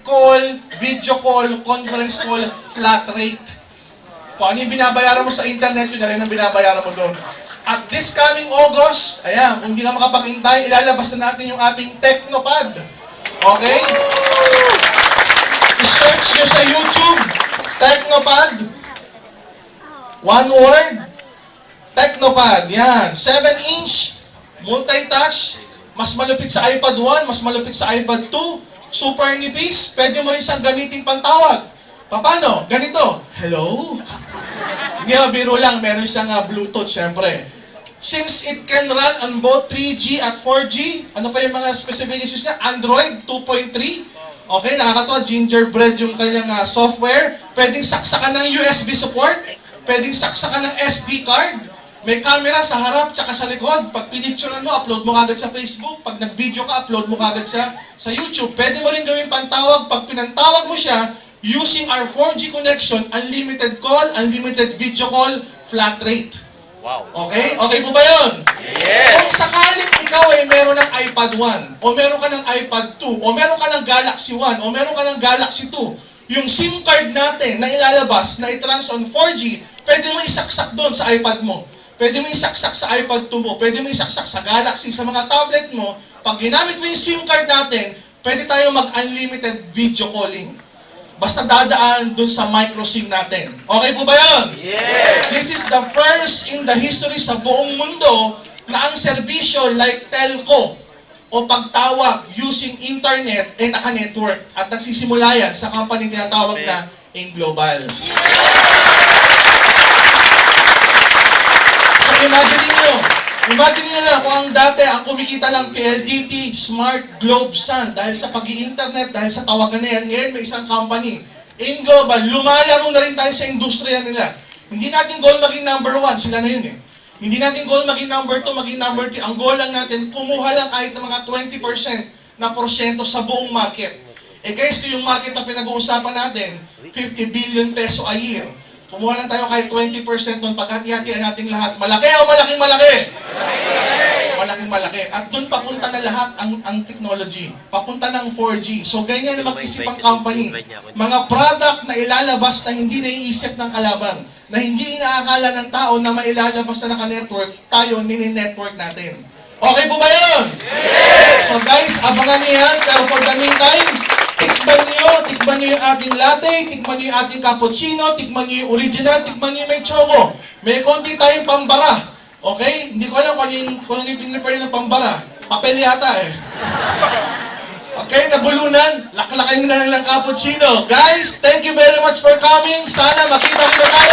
call, video call, conference call, flat rate. Kung ano yung binabayaran mo sa internet, yun na rin ang binabayaran mo doon. At this coming August, ayan, kung hindi ka makapaghintay, ilalabas na natin yung ating Technopad. Okay? I-search nyo sa YouTube, Technopad. One word, Technopad. Yan, 7-inch, multi-touch, mas malupit sa iPad 1, mas malupit sa iPad 2, super nipis, pwede mo rin siyang gamitin pantawag. Paano? Ganito. Hello? Hindi biro lang, meron siyang Bluetooth, syempre. Since it can run on both 3G at 4G, ano pa yung mga specifications niya? Android 2.3. Okay, nakakatawa, gingerbread yung kanyang software. Pwedeng saksakan ng USB support. Pwedeng saksakan ng SD card. May camera sa harap tsaka sa likod. Pag pinicturean mo, upload mo kagad sa Facebook. Pag nag-video ka, upload mo kagad sa YouTube. Pwede mo rin gawin pantawag. Pag pinantawag mo siya, using our 4G connection, unlimited call, unlimited video call, flat rate. Wow. Okay? Okay po ba yun? Yes! Kung sakaling ikaw ay meron ng iPad 1, o meron ka ng iPad 2, o meron ka ng Galaxy 1, o meron ka ng Galaxy 2, yung SIM card natin na ilalabas, na i-trans on 4G, pwede mo isaksak doon sa iPad mo. Pwede mo isaksak sa iPad 2 mo. Pwede mo isaksak sa Galaxy, sa mga tablet mo. Pag ginamit mo yung SIM card natin, pwede tayo mag-unlimited video calling. Basta dadaan dun sa micro SIM natin. Okay po ba yun? Yes! This is the first in the history sa buong mundo na ang serbisyo like telco o pagtawag using internet ay naka-network. At nagsisimula yan sa company tinatawag na Inglobal. So imagine niyo lang kung ang dati ang kumikita lang PLDT, Smart, Globe, Sun dahil sa pag-i-internet, dahil sa tawagan na yan, ngayon may isang company, Inglobal, lumalaro na rin tayo sa industriya nila. Hindi natin goal maging number 1, sila na yun eh. Hindi natin goal maging number 2, maging number 3. Ang goal lang natin, kumuha lang kahit ng mga 20% na porsyento sa buong market. Eh guys, kung yung market na pinag-uusapan natin, 50 billion peso a year. Kumuha lang tayo kahit 20% nun, paghati-hatian natin lahat. Malaki o malaking-malaki? Malaking-malaki. At dun papunta na lahat ang technology. Papunta ng 4G. So ganyan na mag-isip ang company. Mga product na ilalabas na hindi naiisip ng kalaban. Na hindi inaakala ng tao na mailalabas na naka-network, tayo nini-network natin. Okay po ba yun? Yes! So guys, abangan niyo yan. Pero for the meantime, tikman nyo yung ating latte, tikman nyo yung ating cappuccino, tikman nyo yung original, tikman nyo yung may choco. May konti tayong pambara. Okay? Hindi ko alam kung ano yung pinipare ng pambara. Papel yata eh. Okay, nabulunan. Laklakayin na lang ng cappuccino. Guys, thank you very much for coming. Sana makita kita tayo